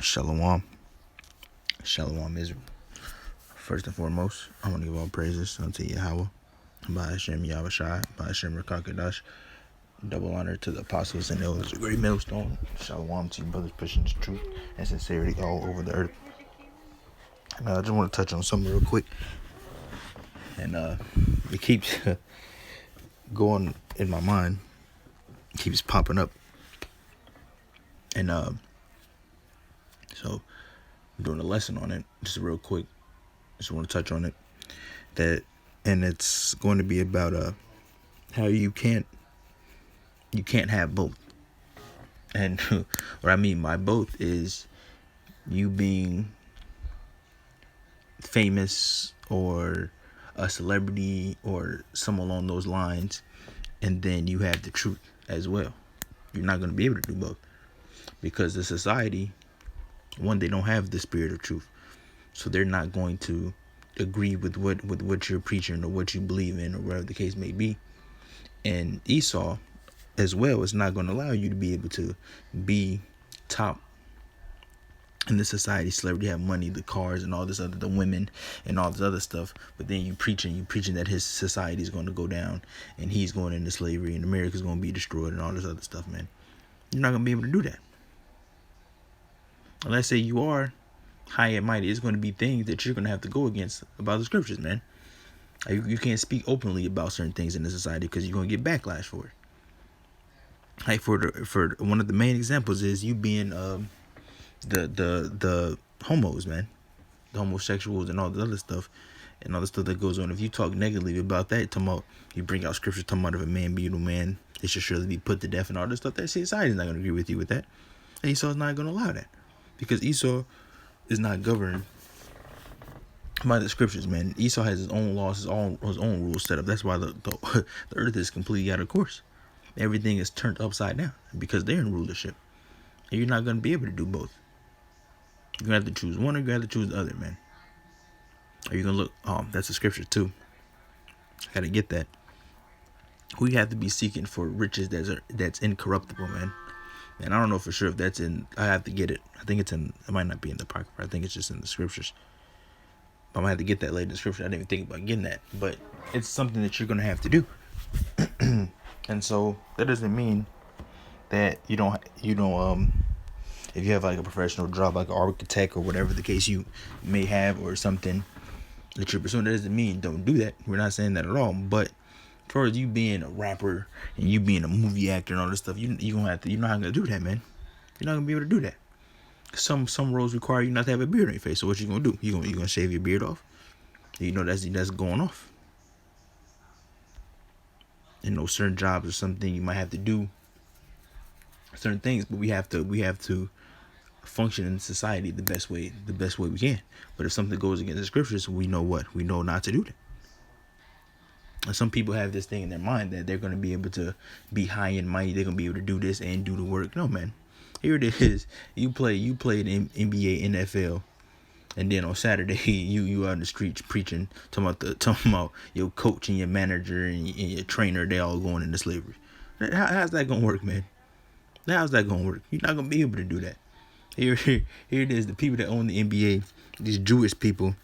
Shalom. Shalom Israel. First and foremost, I want to give all praises unto Yahweh, by Hashem Yahushai, by Hashem Rakakadash. Double honor to the apostles and elders, a great millstone. Shalom to you brothers pushing the truth and sincerity all over the earth. And I just want to touch on something real quick. And it keeps going in my mind. It keeps popping up. And so I'm doing a lesson on it, just real quick. Just want to touch on it. And it's going to be about how you can't have both. And what I mean by both is you being famous or a celebrity or something along those lines, and then you have the truth as well. You're not going to be able to do both, because the society, one, they don't have the spirit of truth, so they're not going to agree with what you're preaching or what you believe in or whatever the case may be. And Esau as well is not going to allow you to be able to be top in the society, celebrity, have money, the cars and all this other, the women and all this other stuff. But then you preaching that his society is going to go down and he's going into slavery and America's going to be destroyed and all this other stuff, man. You're not going to be able to do that. Unless say you are high and mighty, it's going to be things that you're going to have to go against about the scriptures, man. You can't speak openly about certain things in the society because you're going to get backlash for it. Like for one of the main examples is you being the homos, man, the homosexuals and all the other stuff and all the stuff that goes on. If you talk negatively about that, talking about, you bring out scripture talking about if a man be a man, they should surely be put to death and all this stuff, that society is not going to agree with you with that. And Esau's not going to allow that, because Esau is not governed by the scriptures, man. Esau has his own laws, his own rules set up. That's why the earth is completely out of course. Everything is turned upside down because they're in rulership. And you're not going to be able to do both. You're going to have to choose one, or you're going to have to choose the other, man. Are you going to look? That's the scripture too. Got to get that. We have to be seeking for riches that's incorruptible, man. And I don't know for sure if that's in, I have to get it. I think it's in, it might not be in the Apocrypha. I think it's just in the scriptures. I might have to get that later in the scripture. I didn't even think about getting that. But it's something that you're going to have to do. And so that doesn't mean that you don't if you have like a professional job like an architect or whatever the case you may have, or something that you're pursuing, that doesn't mean don't do that. We're not saying that at all. But as far as you being a rapper and you being a movie actor and all this stuff, you're not gonna do that, man. You're not gonna be able to do that. Some roles require you not to have a beard on your face. So what you gonna do? You gonna shave your beard off? You know that's going off. You know, certain jobs or something you might have to do certain things, but we have to function in society the best way we can. But if something goes against the scriptures, we know not to do that. And some people have this thing in their mind that they're going to be able to be high and mighty, they're going to be able to do this and do the work. No, man. Here it is. You play in NBA, NFL, and then on Saturday you out in the streets preaching, talking about your coach and your manager and your trainer, they all going into slavery. How's that going to work, man? How's that going to work? You're not going to be able to do that. Here it is. The people that own the NBA, these Jewish people.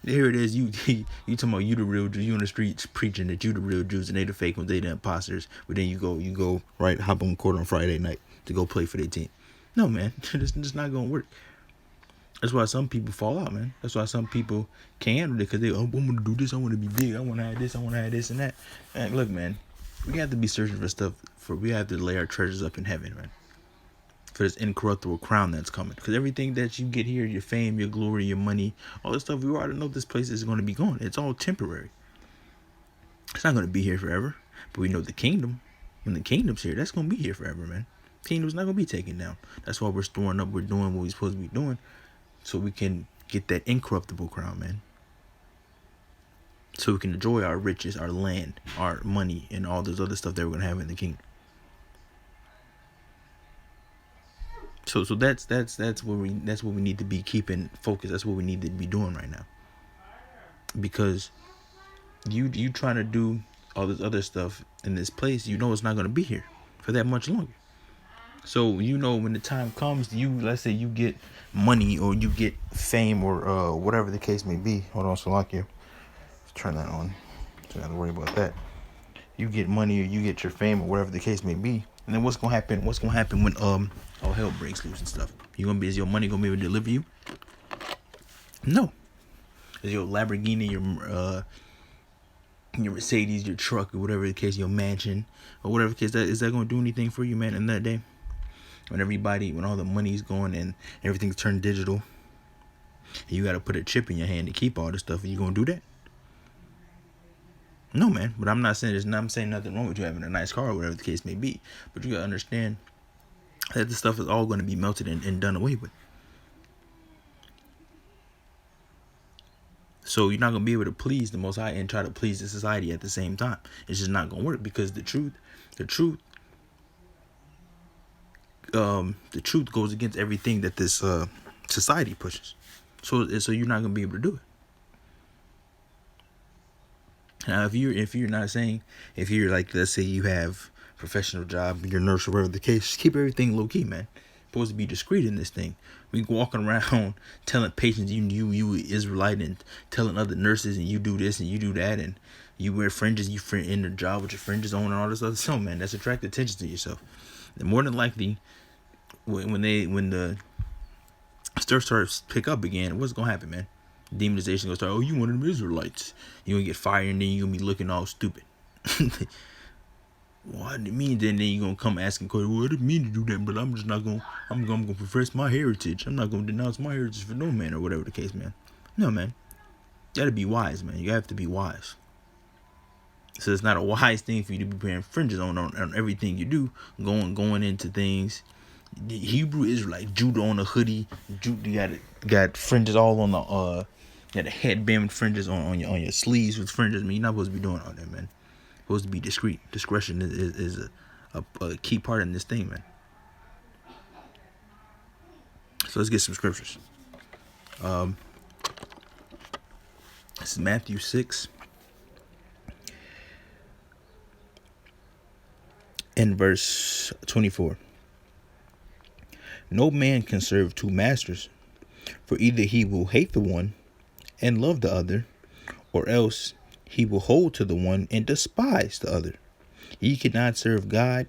Here it is. You talking about you the real Jews. You on the streets preaching that you the real Jews and they the fake ones. They the imposters. But then you go right, hop on court on Friday night to go play for their team. No, man, it's just not gonna work. That's why some people fall out, man. That's why some people can't handle it, because I want to do this. I want to be big. I want to have this. I want to have this and that. And look, man, we have to be searching for stuff. We have to lay our treasures up in heaven, man. For this incorruptible crown that's coming. Because everything that you get here, your fame, your glory, your money, all this stuff, we already know this place is going to be gone. It's all temporary. It's not going to be here forever. But we know the kingdom, when the kingdom's here, that's going to be here forever, man. The kingdom's not going to be taken down. That's why we're storing up, we're doing what we're supposed to be doing, so we can get that incorruptible crown, man. So we can enjoy our riches, our land, our money, and all this other stuff that we're going to have in the kingdom. So that's what we need to be keeping focused. That's what we need to be doing right now. Because you trying to do all this other stuff in this place, you know it's not going to be here for that much longer. So when the time comes, let's say you get money or you get fame or whatever the case may be. Hold on, Salakia. Let's turn that on. Don't have to worry about that. You get money or you get your fame or whatever the case may be, and then what's gonna happen? What's gonna happen when all hell breaks loose and stuff? Is your money gonna be able to deliver you? No. Is your Lamborghini, your Mercedes, your truck, or whatever the case, your mansion, or whatever the case, is that gonna do anything for you, man? In that day, when all the money's gone and everything's turned digital, and you gotta put a chip in your hand to keep all this stuff, are you gonna do that? No, man. But I'm saying nothing wrong with you having a nice car or whatever the case may be. But you gotta understand that this stuff is all going to be melted and done away with. So you're not going to be able to please the Most High and try to please the society at the same time. It's just not going to work, because the truth goes against everything that this society pushes. So you're not going to be able to do it. Now, if you're like, let's say you have a professional job, you're a nurse or whatever the case, just keep everything low key, man. Supposed to be discreet in this thing. We walking around telling patients you Israelite, and telling other nurses and you do this and you do that, and you wear fringes, you in the job with your fringes on and all this other stuff, man. That's attract attention to yourself. And more than likely, when the stuff starts to pick up again, what's gonna happen, man? Demonization gonna start. Oh, you one of them Israelites. You gonna get fired, and then you gonna be looking all stupid. Well, I didn't mean that. Then you gonna come asking questions. Well, I didn't mean to do that, but I'm just not gonna. I'm gonna profess my heritage. I'm not gonna denounce my heritage for no man, or whatever the case, man. No, man. You gotta be wise, man. You have to be wise. So it's not a wise thing for you to be wearing fringes on everything you do. Going into things. The Hebrew Israelite, Judah on a hoodie. Judah got fringes all on the got a headband with fringes on your sleeves with fringes. I mean, you're not supposed to be doing all that, man. You're supposed to be discreet. Discretion is a key part in this thing, man. So let's get some scriptures. This is Matthew 6 and verse 24. No man can serve two masters, for either he will hate the one and love the other, or else he will hold to the one and despise the other. You cannot serve God.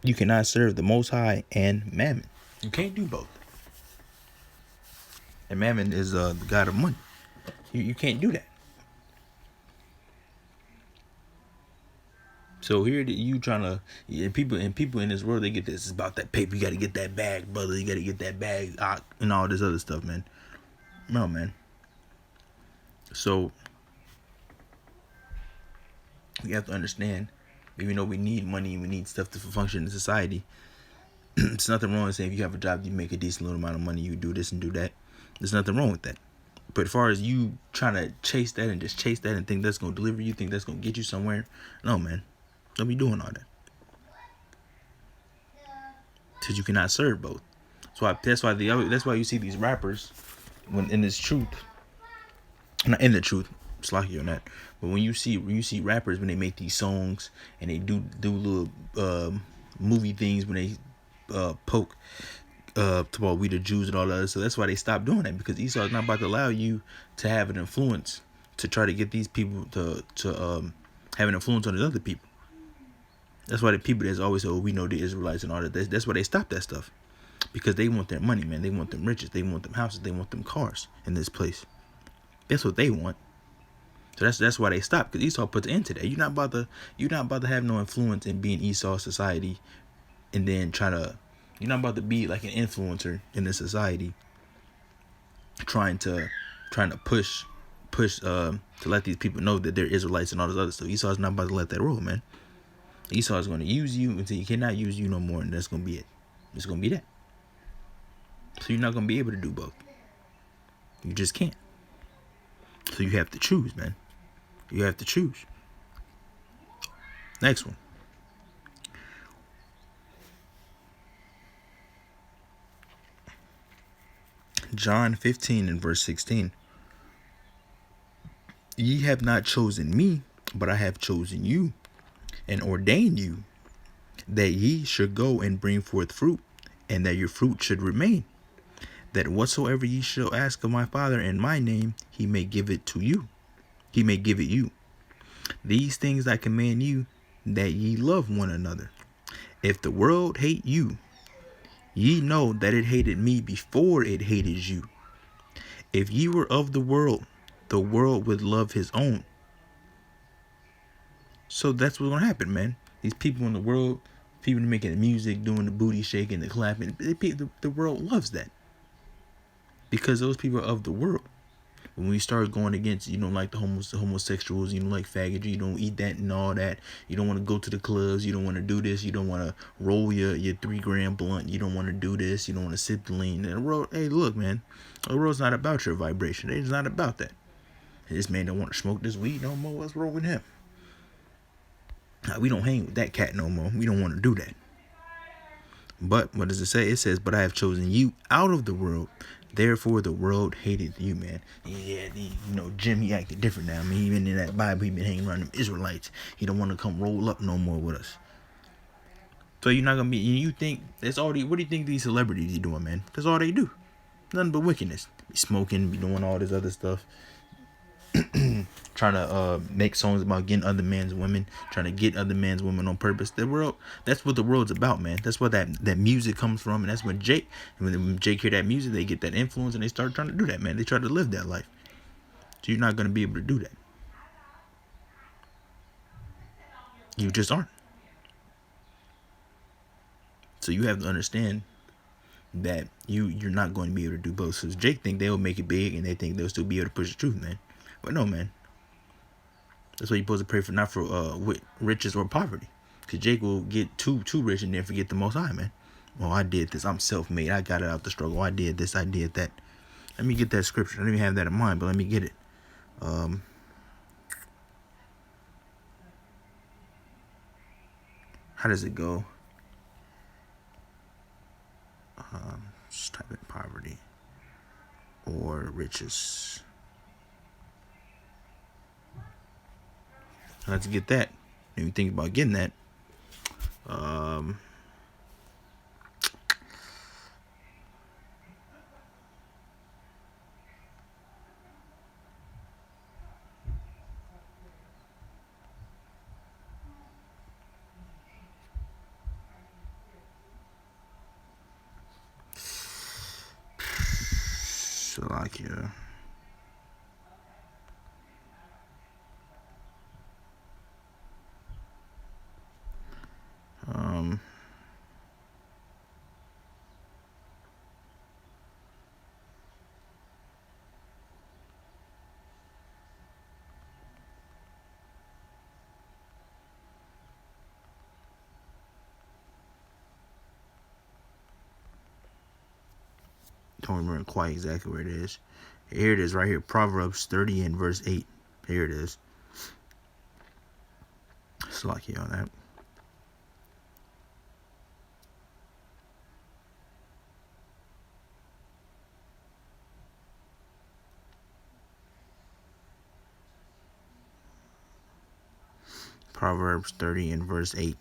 You cannot serve the Most High and Mammon. You can't do both. And Mammon is the god of money. You can't do that. So here you trying to, people in this world, they get this. It's about that paper. You got to get that bag, brother. You got to get that bag, and all this other stuff, man. No, man. So we have to understand, even though we need money, we need stuff to function in society. There's nothing wrong with saying if you have a job, you make a decent little amount of money, you do this and do that. There's nothing wrong with that. But as far as you trying to chase that and just chase that and think that's going to deliver you, think that's going to get you somewhere, no, man. Don't be doing all that. Because you cannot serve both. So that's why you see these rappers when in this truth, not in the truth, slacky on that. But when you see rappers when they make these songs and they do little movie things when they poke about we the Jews and all that. So that's why they stopped doing that, because Esau is not about to allow you to have an influence to try to get these people to have an influence on the other people. That's why the people that's always say, oh, we know the Israelites and all that. That's why they stop that stuff. Because they want their money, man. They want them riches. They want them houses. They want them cars in this place. That's what they want. So that's why they stop. Because Esau puts an end to that. You're not about to have no influence in being Esau society, and then you're not about to be like an influencer in this society, trying to push to let these people know that they're Israelites and all this other stuff. Esau's not about to let that roll, man. Esau is going to use you until he cannot use you no more, and that's going to be it. It's going to be that. So you're not going to be able to do both. You just can't. So you have to choose, man. You have to choose. Next one. John 15 and verse 16. Ye have not chosen me, but I have chosen you and ordained you that ye should go and bring forth fruit, and that your fruit should remain, that whatsoever ye shall ask of my Father in my name, he may give it to you. He may give it you. These things I command you, that ye love one another. If the world hate you, ye know that it hated me before it hated you. If ye were of the world would love his own. So that's what's gonna happen, man. These people in the world, people making the music, doing the booty shaking, the clapping, the world loves that, because those people are of the world. When we start going against, you don't like the homosexuals, you don't like faggotry, you don't eat that and all that, you don't want to go to the clubs, you don't want to do this, you don't want to roll your 3-gram blunt, you don't want to do this, you don't want to sip the lean. The world, hey, look, man, the world's not about your vibration. It's not about that. This man don't want to smoke this weed no more. What's wrong with him? We don't hang with that cat no more. We don't want to do that. But what does it say? It says, but I have chosen you out of the world. Therefore, the world hated you, man. Yeah, Jim, he acted different now. I mean, even in that Bible, he been hanging around them Israelites. He don't want to come roll up no more with us. So you're not going to be, you think, that's all what do you think these celebrities are doing, man? That's all they do. Nothing but wickedness. Be smoking, be doing all this other stuff. Trying to make songs about getting other man's women, trying to get other man's women on purpose. The world, that's what the world's about, man. That's where that music comes from, and that's when Jake hear that music, they get that influence, and they start trying to do that, man. They try to live that life. So you're not going to be able to do that. You just aren't. So you have to understand that you're not going to be able to do both. So Jake think they'll make it big, and they think they'll still be able to push the truth, man. But no, man. That's why you're supposed to pray for, not for riches or poverty. Because Jake will get too rich and then forget the Most High, man. Oh, I did this. I'm self-made. I got it out the struggle. I did this. I did that. Let me get that scripture. I don't even have that in mind, but let me get it. How does it go? Just type in poverty or riches. Let's get that. If you think about getting that, Slovakia. Don't remember quite exactly where it is. Here it is right here. Proverbs 30 and verse 8. Here it is. Slovakia on that. Proverbs 30 and verse 8.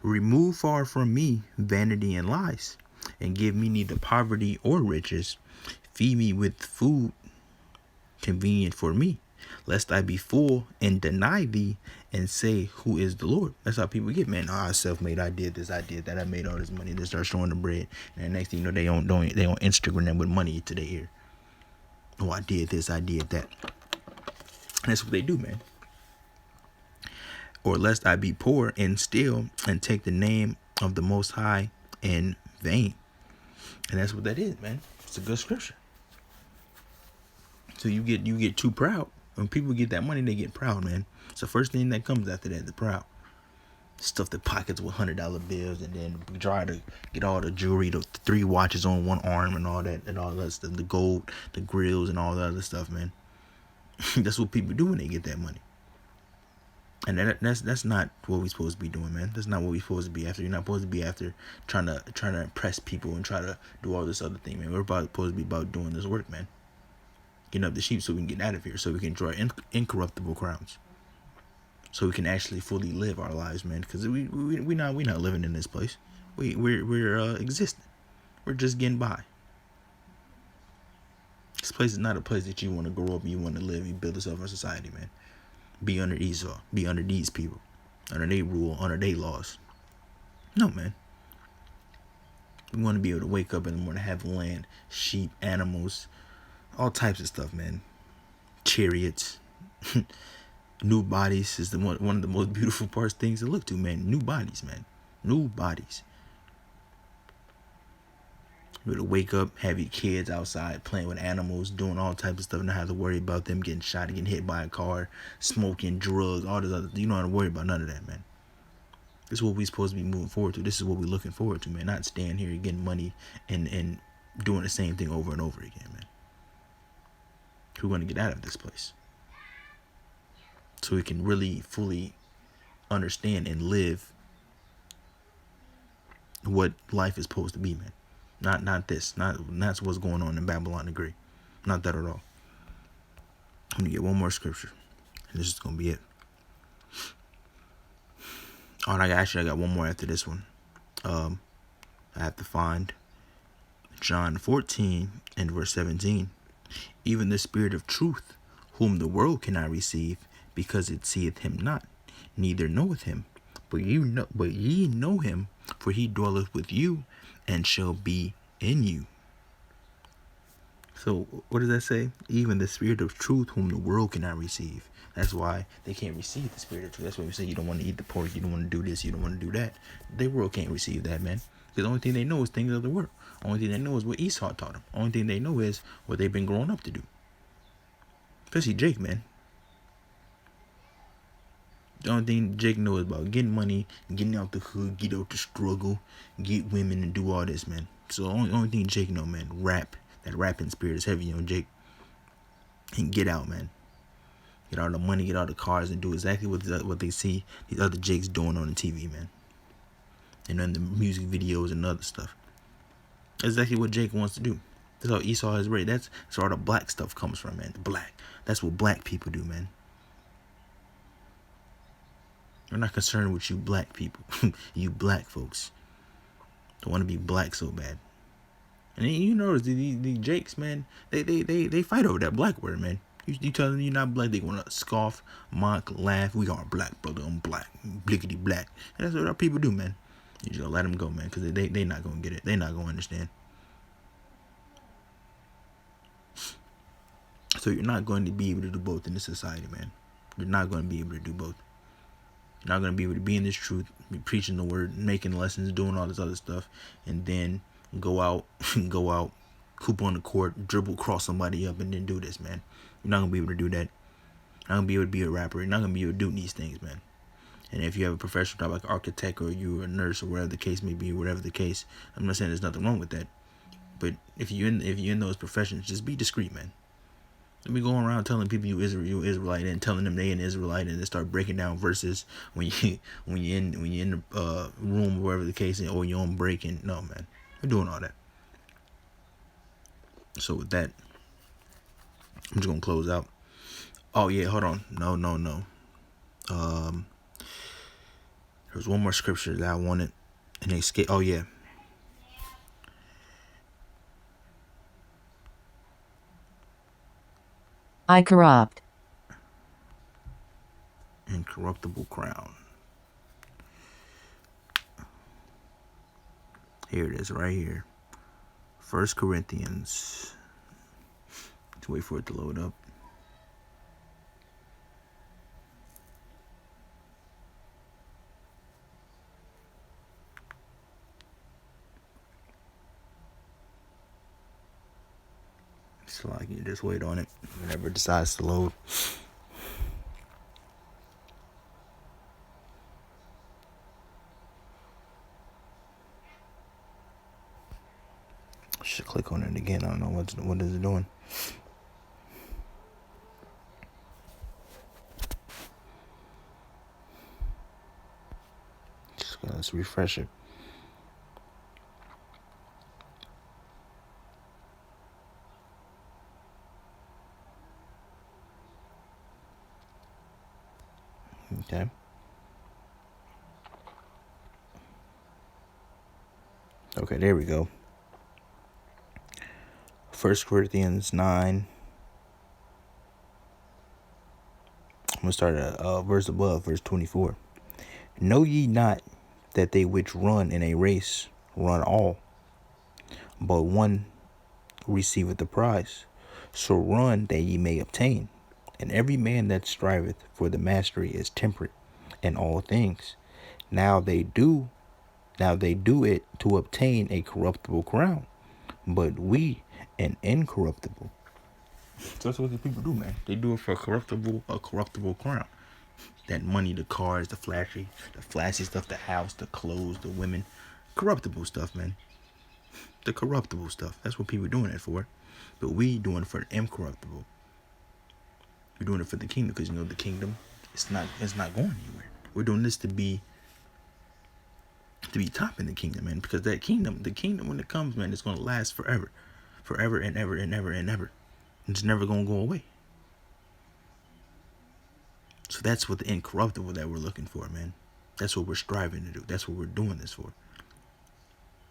Remove far from me vanity and lies, and give me neither poverty or riches. Feed me with food convenient for me, lest I be full and deny thee and say, who is the Lord? That's how people get, man. I self-made. I did this. I did that. I made all this money. They start showing the bread, and the next thing you know, they on Instagram with money to their ear. Oh, I did this. I did that. And that's what they do, man. Or lest I be poor and steal and take the name of the Most High in vain. And that's what that is, man. It's a good scripture. So you get too proud. When people get that money, they get proud, man. It's the first thing that comes after that, the proud. Stuff the pockets with $100 bills, and then try to get all the jewelry, the 3 watches on one arm, and all that stuff, the gold, the grills, and all the other stuff, man. That's what people do when they get that money. And that's not what we're supposed to be doing, man. That's not what we're supposed to be after. You're not supposed to be after trying to impress people and try to do all this other thing, man. We're supposed to be about doing this work, man. Getting up the sheep so we can get out of here, so we can enjoy incorruptible crowns. so we can actually fully live our lives, man. Because we not living in this place. We're existing. We're just getting by. This place is not a place that you want to grow up. You want to live. You build yourself a society, man. Be under Esau. Be under these people, under their rule, under their laws. No, man. We want to be able to wake up in the morning, have land, sheep, animals, all types of stuff, man. Chariots. New bodies is one of the most beautiful things to look to, man. New bodies, man. New bodies. You to wake up, have your kids outside playing with animals, doing all types of stuff, not have to worry about them getting shot, getting hit by a car, smoking, drugs, all this other. You don't have to worry about none of that, man. This is what we're supposed to be moving forward to. This is what we're looking forward to, man. Not staying here getting money and doing the same thing over and over again, man. We're going to get out of this place, so we can really fully understand and live what life is supposed to be, man. Not this. That's what's going on in Babylon the Great. Not that at all. I'm going to get one more scripture, and this is going to be it. Oh, and I got one more after this one. I have to find John 14 and verse 17. Even the Spirit of truth, whom the world cannot receive, because it seeth him not, neither knoweth him. But ye know him, for he dwelleth with you, and shall be in you. So what does that say? Even the Spirit of truth, whom the world cannot receive. That's why they can't receive the Spirit of truth. That's why we say you don't want to eat the pork, you don't want to do this, you don't want to do that. The world can't receive that, man. Because the only thing they know is things of the world. Only thing they know is what Esau taught them. Only thing they know is what they've been growing up to do. Especially Jake, man. The only thing Jake knows about getting money, getting out the hood, get out the struggle, get women, and do all this, man. So the only thing Jake know, man, rap. That rapping spirit is heavy on Jake. And get out, man. Get all the money, get all the cars, and do exactly what they see these other Jakes doing on the TV, man. And then the music videos and other stuff. That's exactly what Jake wants to do. That's how Esau is raised. That's where all the black stuff comes from, man. The black. That's what black people do, man. We're not concerned with you black people. You black folks. Don't want to be black so bad. And then you notice the Jakes, man, they fight over that black word, man. You tell them you're not black, they want to scoff, mock, laugh. We are black, brother. I'm black. Blickety black. And that's what our people do, man. You just let them go, man, because they not going to get it. They not going to understand. So you're not going to be able to do both in this society, man. You're not going to be able to do both. You're not going to be able to be in this truth, be preaching the word, making lessons, doing all this other stuff, and then go out, coop on the court, dribble, cross somebody up, and then do this, man. You're not going to be able to do that. You're not going to be able to be a rapper. You're not going to be able to do these things, man. And if you have a professional job like architect or you're a nurse or whatever the case may be, whatever the case, I'm not saying there's nothing wrong with that. But if you're in those professions, just be discreet, man. Don't be going around telling people you Israelite and telling them they an Israelite and then start breaking down verses when you're in the room, wherever the case is, or you're on break. And no, man, we're doing all that. So with that, I'm just gonna close out. Oh yeah, hold on. No. There's one more scripture that I wanted, and they skip. Oh yeah. I corrupt. Incorruptible crown. Here it is, right here. 1 Corinthians. Let's wait for it to load up. So I can just wait on it whenever it decides to load. Should click on it again. I don't know what is it doing. Let's refresh it. Okay. Okay, there we go. 1 Corinthians 9. I'm going to start at verse above, verse 24. Know ye not that they which run in a race run all, but one receiveth the prize? So run that ye may obtain. And every man that striveth for the mastery is temperate in all things. Now they do it to obtain a corruptible crown, but we an incorruptible. So that's what the people do, man. They do it for a corruptible crown. That money, the cars, the flashy stuff, the house, the clothes, the women, corruptible stuff, man. The corruptible stuff. That's what people are doing it for. But we doing it for the incorruptible. We're doing it for the kingdom, because the kingdom, it's not going anywhere. We're doing this to be top in the kingdom, man. Because the kingdom when it comes, man, it's gonna last forever and ever and ever and ever. It's never gonna go away. So that's what the incorruptible that we're looking for, man. That's what we're striving to do. That's what we're doing this for.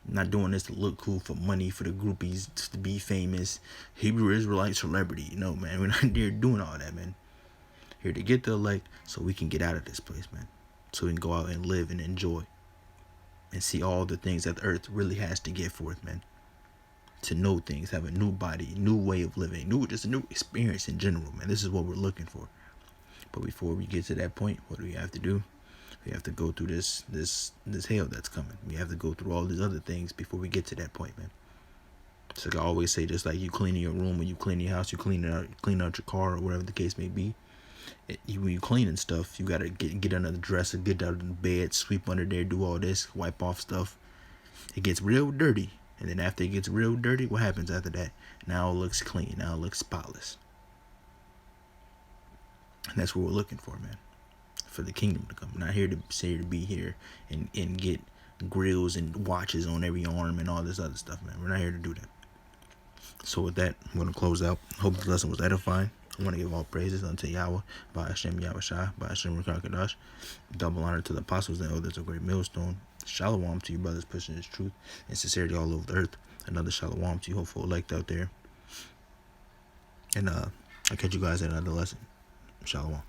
I'm not doing this to look cool, for money, for the groupies, to be famous, Hebrew Israelite celebrity. No, man, we're not here doing all that, man. Here to get the elect so we can get out of this place, man. So we can go out and live and enjoy and see all the things that the earth really has to give forth, man. To know things, have a new body, new way of living, just a new experience in general, man. This is what we're looking for. But before we get to that point, what do we have to do? We have to go through this hell that's coming. We have to go through all these other things before we get to that point, man. So like I always say, just like you cleaning your room, when you clean your house, you clean out your car, or whatever the case may be. When you cleaning stuff, you gotta get under the dresser, get out of the bed, sweep under there, do all this, wipe off stuff. It gets real dirty, and then after it gets real dirty, what happens after that? Now it looks clean. Now it looks spotless. And that's what we're looking for, man. For the kingdom to come. We're not here to say to be here and get grills and watches on every arm and all this other stuff, man. We're not here to do that. So with that, I'm going to close out. Hope this lesson was edifying. I want to give all praises unto Yahweh, by Hashem Yahushua, by Hashem Rakakadash. Double honor to the apostles and elders of Great Millstone. Shalom to you brothers pushing this truth and sincerity all over the earth. Another shalom to you hopeful elect out there. And I'll catch you guys at another lesson. Shalom.